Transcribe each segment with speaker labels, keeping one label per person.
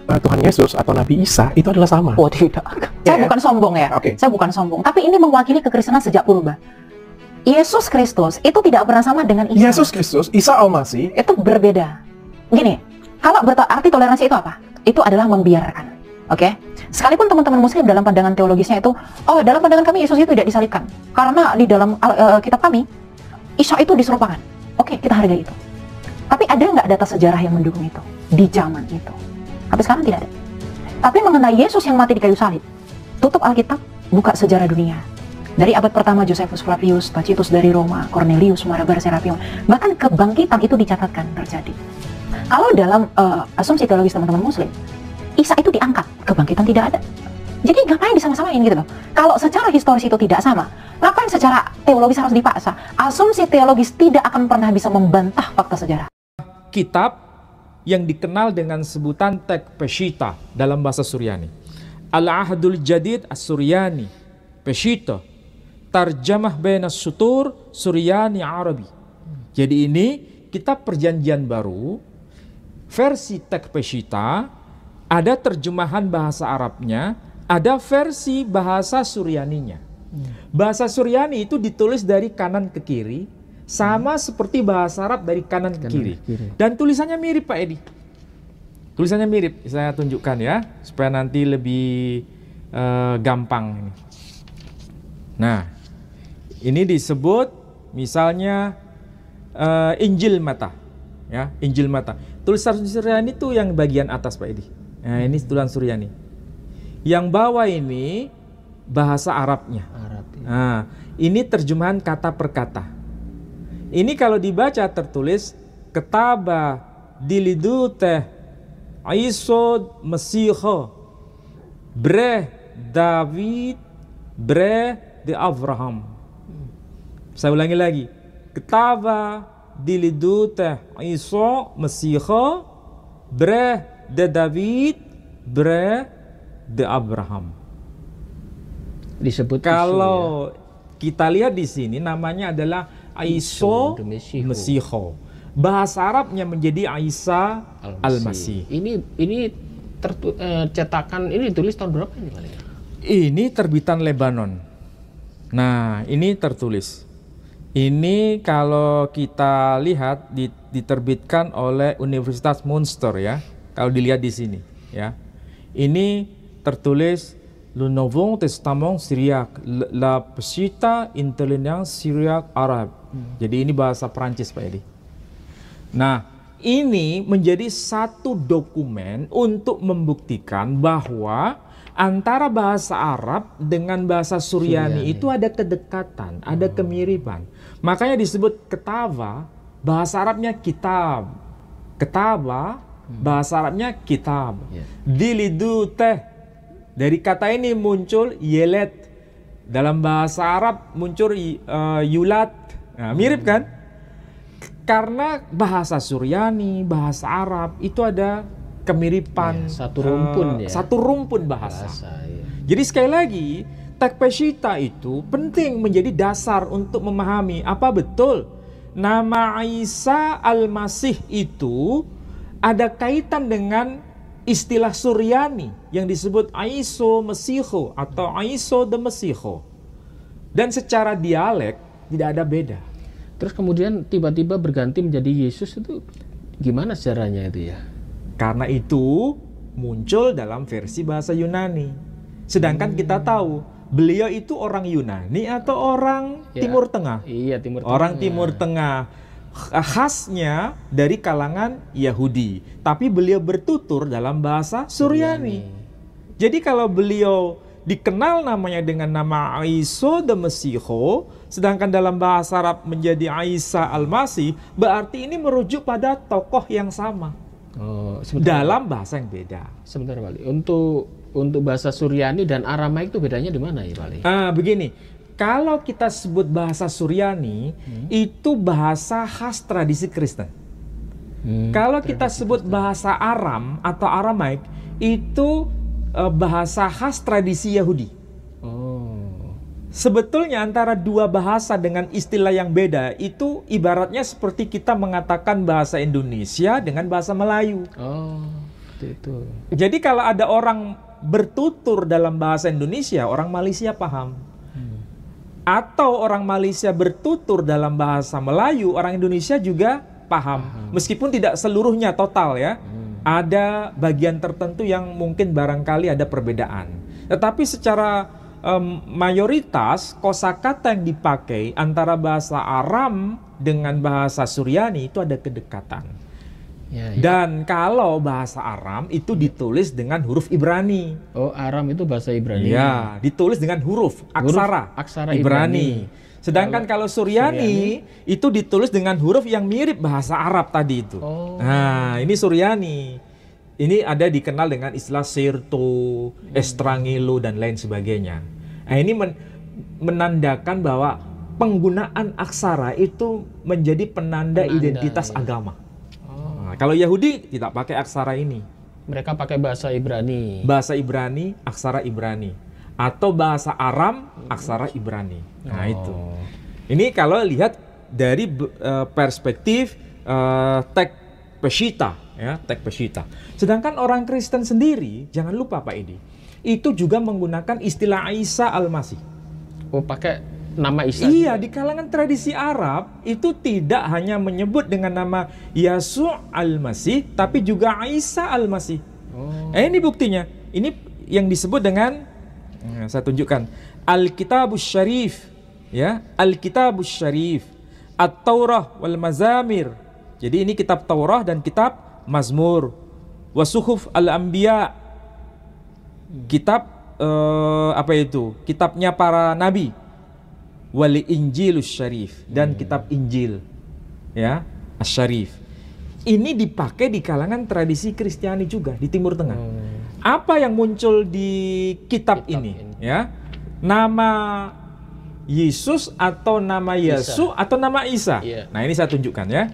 Speaker 1: Tuhan Yesus atau Nabi Isa itu adalah sama.
Speaker 2: Oh tidak, saya bukan sombong ya. Saya bukan sombong, tapi ini mewakili kekristenan sejak purba. Yesus Kristus itu tidak pernah sama dengan Isa.
Speaker 1: Yesus Kristus, Isa Al-Masih
Speaker 2: itu berbeda. Gini, kalau arti toleransi itu apa? Itu adalah membiarkan. Oke? Sekalipun teman-teman muslim dalam pandangan teologisnya itu, oh dalam pandangan kami Yesus itu tidak disalibkan. Karena di dalam kitab kami, Isa itu diserupakan. Oke, kita hargai itu. Tapi ada nggak data sejarah yang mendukung itu? Di zaman itu. Tapi sekarang tidak ada. Tapi mengenai Yesus yang mati di kayu salib, tutup Alkitab, buka sejarah dunia. Dari abad pertama Josephus Flavius, Tacitus dari Roma, Cornelius, Marabar Serapion, bahkan kebangkitan itu dicatatkan terjadi. Kalau dalam asumsi teologis teman-teman muslim, Isa itu diangkat, kebangkitan tidak ada. Jadi ngapain disama-samain gitu loh? Kalau secara historis itu tidak sama, ngapain secara teologis harus dipaksa? Asumsi teologis tidak akan pernah bisa membantah fakta sejarah.
Speaker 3: Kitab yang dikenal dengan sebutan Tek Peshita dalam bahasa Suryani. Al-Ahdul Jadid As-Suryani Peshita Tarjamah Baina Sutur Suryani Arabi. Jadi ini kitab perjanjian baru versi Tek Peshita, ada terjemahan bahasa Arabnya, ada versi bahasa Suryaninya. Bahasa Suryani itu ditulis dari kanan ke kiri, sama seperti bahasa Arab dari kanan ke kiri. Dan tulisannya mirip Pak Edi. Tulisannya mirip, saya tunjukkan ya, supaya nanti lebih gampang. Nah, ini disebut misalnya Injil Mata. Ya, Injil Mata. Tulisan Suryani itu yang bagian atas Pak Edi. Nah, ini tulisan Suryani. Yang bawah ini bahasa Arabnya. Nah, ini terjemahan kata per kata. Ini kalau dibaca tertulis Ketaba diliduteh Aisod Mesiho Bre David Bre de Abraham. Saya ulangi lagi. Ketaba diliduteh Aisod Mesiho Bre de David Bre de Abraham.
Speaker 4: Disebut
Speaker 3: kalau kita lihat di sini namanya adalah Aiso Mesiho. Bahasa Arabnya menjadi Isa Al-Masih.
Speaker 4: Ini cetakan ini tulis tahun berapa ini paling?
Speaker 3: Ini terbitan Lebanon. Nah, ini tertulis. Ini kalau kita lihat diterbitkan oleh Universitas Münster ya. Kalau dilihat di sini ya. Ini tertulis Le Nouveau Testament Syriaque, La Pesita Intelligence Syriaque Arabe. Jadi ini bahasa Perancis Pak Edi. Nah, ini menjadi satu dokumen untuk membuktikan bahwa antara bahasa Arab dengan bahasa Suryani itu ada kedekatan, ada kemiripan. Makanya disebut ketava, bahasa Arabnya kitab. Ketava, bahasa Arabnya kitab. Dilidu teh, dari kata ini muncul yelet. Dalam bahasa Arab muncul yulat. Nah, mirip kan? Karena bahasa Suryani, bahasa Arab itu ada kemiripan,
Speaker 4: satu rumpun
Speaker 3: satu rumpun bahasa. Jadi sekali lagi, Tek Peshita itu penting menjadi dasar untuk memahami apa betul nama Isa Al-Masih itu ada kaitan dengan istilah Suryani yang disebut Aiso Mesiho atau Aiso de Mesiho. Dan secara dialek tidak ada beda.
Speaker 4: Terus kemudian tiba-tiba berganti menjadi Yesus, itu gimana sejarahnya itu ya?
Speaker 3: Karena itu muncul dalam versi bahasa Yunani. Sedangkan kita tahu beliau itu orang Yunani atau orang Timur Tengah?
Speaker 4: Iya, Timur Tengah.
Speaker 3: Orang Timur Tengah. Khasnya dari kalangan Yahudi. Tapi beliau bertutur dalam bahasa Suryani. Jadi kalau beliau dikenal namanya dengan nama Aiso de Mesiho, sedangkan dalam bahasa Arab menjadi Isa Al-Masih, berarti ini merujuk pada tokoh yang sama. Dalam bahasa yang beda.
Speaker 4: Sebentar Wali, untuk bahasa Suryani dan Aramaik itu bedanya di mana ya Wali?
Speaker 3: Begini, kalau kita sebut bahasa Suryani, itu bahasa khas tradisi Kristen. Kalau kita sebut bahasa Aram atau Aramaik, itu bahasa khas tradisi Yahudi. Sebetulnya antara dua bahasa dengan istilah yang beda itu ibaratnya seperti kita mengatakan bahasa Indonesia dengan bahasa Melayu.
Speaker 4: Seperti itu.
Speaker 3: Jadi kalau ada orang bertutur dalam bahasa Indonesia, orang Malaysia paham. Atau orang Malaysia bertutur dalam bahasa Melayu, orang Indonesia juga paham. Meskipun tidak seluruhnya total ya. Ada bagian tertentu yang mungkin barangkali ada perbedaan. Tetapi secara mayoritas kosakata yang dipakai antara bahasa Aram dengan bahasa Suryani itu ada kedekatan.
Speaker 4: Ya.
Speaker 3: Dan kalau bahasa Aram itu ditulis dengan huruf Ibrani.
Speaker 4: Oh, Aram itu bahasa Ibrani.
Speaker 3: Ya, ditulis dengan huruf aksara Ibrani. Sedangkan kalau Suryani itu ditulis dengan huruf yang mirip bahasa Arab tadi itu.
Speaker 4: Oh.
Speaker 3: Nah, ini Suryani. Ini ada dikenal dengan istilah Sirto, Estrangilo dan lain sebagainya. Nah, ini menandakan bahwa penggunaan aksara itu menjadi penanda identitas agama. Nah, kalau Yahudi tidak pakai aksara ini.
Speaker 4: Mereka pakai bahasa Ibrani.
Speaker 3: Bahasa Ibrani, aksara Ibrani. Atau bahasa Aram, aksara Ibrani. Nah, itu. Ini kalau lihat dari perspektif teks Peshitta, ya, teks Peshitta. Sedangkan orang Kristen sendiri, jangan lupa Pak Edi, itu juga menggunakan istilah Isa Al-Masih.
Speaker 4: Oh, pakai nama Isa.
Speaker 3: Iya,
Speaker 4: juga.
Speaker 3: di kalangan tradisi Arab itu tidak hanya menyebut dengan nama Yasu' Al-Masih, tapi juga Isa Al-Masih. Ini buktinya. Ini yang disebut dengan, saya tunjukkan, Al-Kitabus Syarif, ya, Al-Kitabus Syarif, At-Taurah wal Mazamir. Jadi ini kitab Taurah dan kitab Mazmur. Wasuhuf Al-Anbiya, kitab apa itu? Kitabnya para nabi. Wal Injilus Syarif, dan kitab Injil, ya, Asy-Syarif. Ini dipakai di kalangan tradisi Kristiani juga di Timur Tengah. Apa yang muncul di kitab ini, ya? Nama Yesus atau nama Yesu atau nama Isa. Nah, ini saya tunjukkan ya.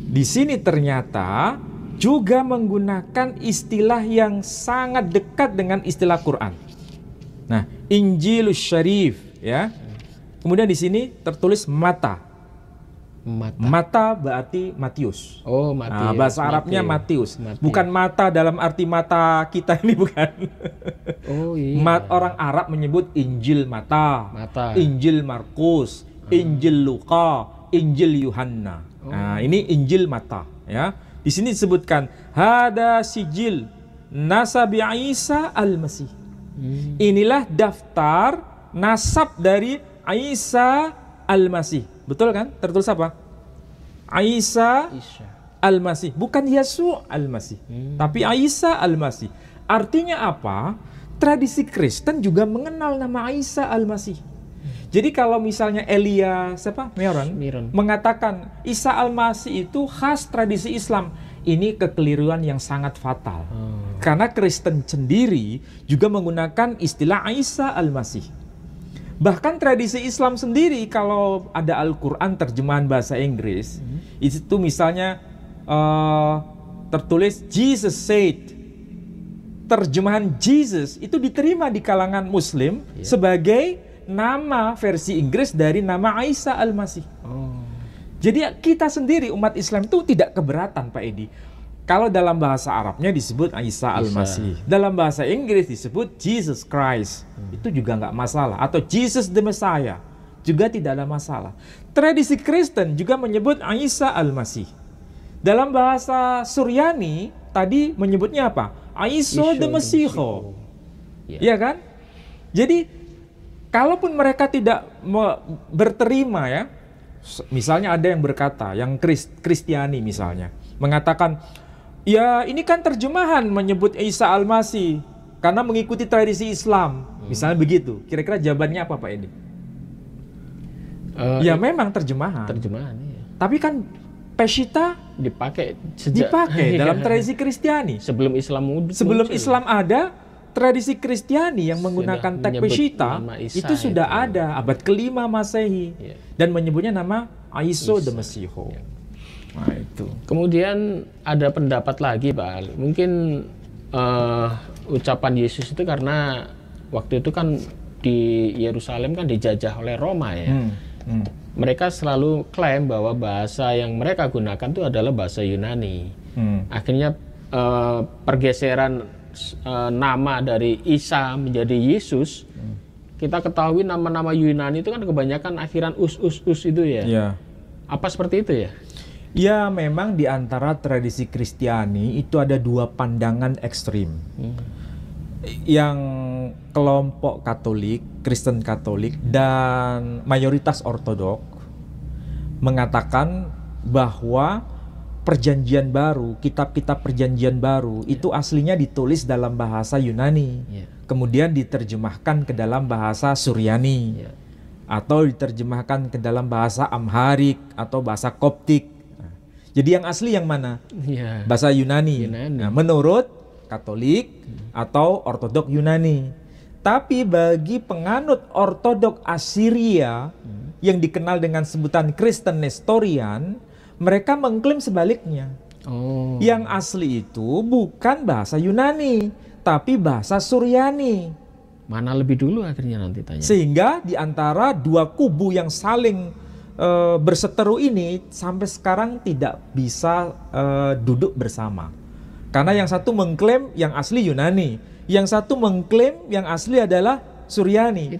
Speaker 3: Di sini ternyata juga menggunakan istilah yang sangat dekat dengan istilah Quran. Nah, Injilus Syarif, ya. Kemudian di sini tertulis mata. Mata berarti Matius.
Speaker 4: Oh, Matius.
Speaker 3: Nah, bahasa Arabnya Matius. Bukan mata dalam arti mata kita ini, bukan.
Speaker 4: Oh iya.
Speaker 3: Orang Arab menyebut Injil mata. Injil Markus, Injil Luka, Injil Yohanna. Nah, ini Injil mata, ya. Di sini disebutkan hada sijil nasabi Isa Al-Masih. Inilah daftar nasab dari Isa Al-Masih. Betul kan? Tertulis apa? Isa Al-Masih. Bukan Yesus Al-Masih. Tapi Isa Al-Masih. Artinya apa? Tradisi Kristen juga mengenal nama Isa Al-Masih. Jadi kalau misalnya Elia, Meron mengatakan Isa Al-Masih itu khas tradisi Islam. Ini kekeliruan yang sangat fatal. Karena Kristen sendiri juga menggunakan istilah Isa Al-Masih. Bahkan tradisi Islam sendiri kalau ada Al-Quran terjemahan bahasa Inggris, itu misalnya tertulis Jesus said. Terjemahan Jesus itu diterima di kalangan Muslim sebagai nama versi Inggris dari nama Isa Al-Masih. Jadi kita sendiri umat Islam itu tidak keberatan Pak Edi. Kalau dalam bahasa Arabnya disebut Isa Al-Masih, dalam bahasa Inggris disebut Jesus Christ, itu juga nggak masalah. Atau Jesus the Messiah, juga tidak ada masalah. Tradisi Kristen juga menyebut Isa Al-Masih. Dalam bahasa Suryani tadi menyebutnya apa? Isa the Masiho, ya kan? Jadi kalaupun mereka tidak berterima, ya, misalnya ada yang berkata, yang Kristiani misalnya mengatakan, ya ini kan terjemahan menyebut Isa Al-Masih karena mengikuti tradisi Islam. Misalnya begitu. Kira-kira jawabannya apa Pak Edi? Ya memang terjemahan.
Speaker 4: Iya.
Speaker 3: Tapi kan Peshitta dipakai dalam tradisi Kristiani.
Speaker 4: Sebelum
Speaker 3: Islam ada, tradisi Kristiani yang menggunakan teks Peshitta itu sudah ada abad ke-5 Masehi. Dan menyebutnya nama Isa the Masiho. Nah, itu.
Speaker 4: Kemudian ada pendapat lagi Pak Ali. Mungkin ucapan Yesus itu karena waktu itu kan di Yerusalem kan dijajah oleh Roma ya. Mereka selalu klaim bahwa bahasa yang mereka gunakan itu adalah bahasa Yunani. Akhirnya pergeseran nama dari Isa menjadi Yesus, kita ketahui nama-nama Yunani itu kan kebanyakan akhiran us itu ya.
Speaker 3: Ya.
Speaker 4: Apa seperti itu ya?
Speaker 3: Ya, memang di antara tradisi Kristiani itu ada dua pandangan ekstrim. Yang kelompok Katolik, Kristen Katolik, dan mayoritas Ortodok mengatakan bahwa Perjanjian Baru, kitab-kitab Perjanjian Baru itu aslinya ditulis dalam bahasa Yunani, kemudian diterjemahkan ke dalam bahasa Suryani, atau diterjemahkan ke dalam bahasa Amharik atau bahasa Koptik. Jadi yang asli yang mana? Bahasa Yunani. Nah, menurut Katolik atau Ortodok Yunani. Tapi bagi penganut Ortodok Assyria yang dikenal dengan sebutan Kristen Nestorian, mereka mengklaim sebaliknya. Yang asli itu bukan bahasa Yunani, tapi bahasa Suryani.
Speaker 4: Mana lebih dulu akhirnya nanti tanya.
Speaker 3: Sehingga di antara dua kubu yang saling berseteru ini sampai sekarang tidak bisa duduk bersama. Karena yang satu mengklaim yang asli Yunani, yang satu mengklaim yang asli adalah Suryani.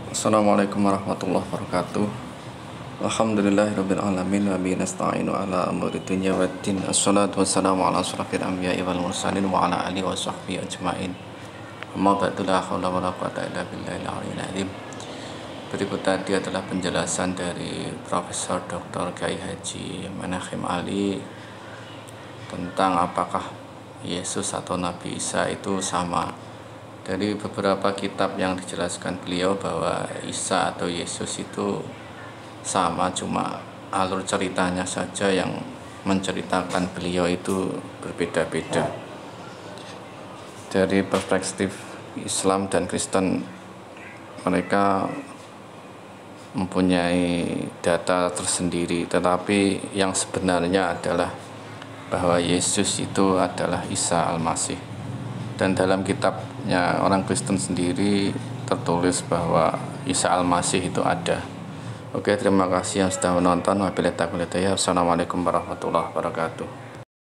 Speaker 5: Assalamualaikum warahmatullahi wabarakatuh. Alhamdulillahirabbil alamin wa bihi nasta'inu ala umuri dunya waddin. Assalatu wassalamu ala asyrafil anbiya'i wal mursalin wa ala alihi wa sahbihi ajmain. Amma ba'du, la haula wala quwwata illa billahil aliyyil azim. Berikut tadi adalah penjelasan dari Profesor Dr. Kiai Haji Menachem Ali tentang apakah Yesus atau Nabi Isa itu sama. Dari beberapa kitab yang dijelaskan beliau bahwa Isa atau Yesus itu sama, cuma alur ceritanya saja yang menceritakan beliau itu berbeda-beda. Dari perspektif Islam dan Kristen, mereka mempunyai data tersendiri, tetapi yang sebenarnya adalah bahwa Yesus itu adalah Isa Al-Masih. Dan dalam kitabnya orang Kristen sendiri tertulis bahwa Isa Al-Masih itu ada. Oke, terima kasih yang sudah menonton. Wabillahi taufiq wal hidayah. Assalamualaikum warahmatullahi wabarakatuh.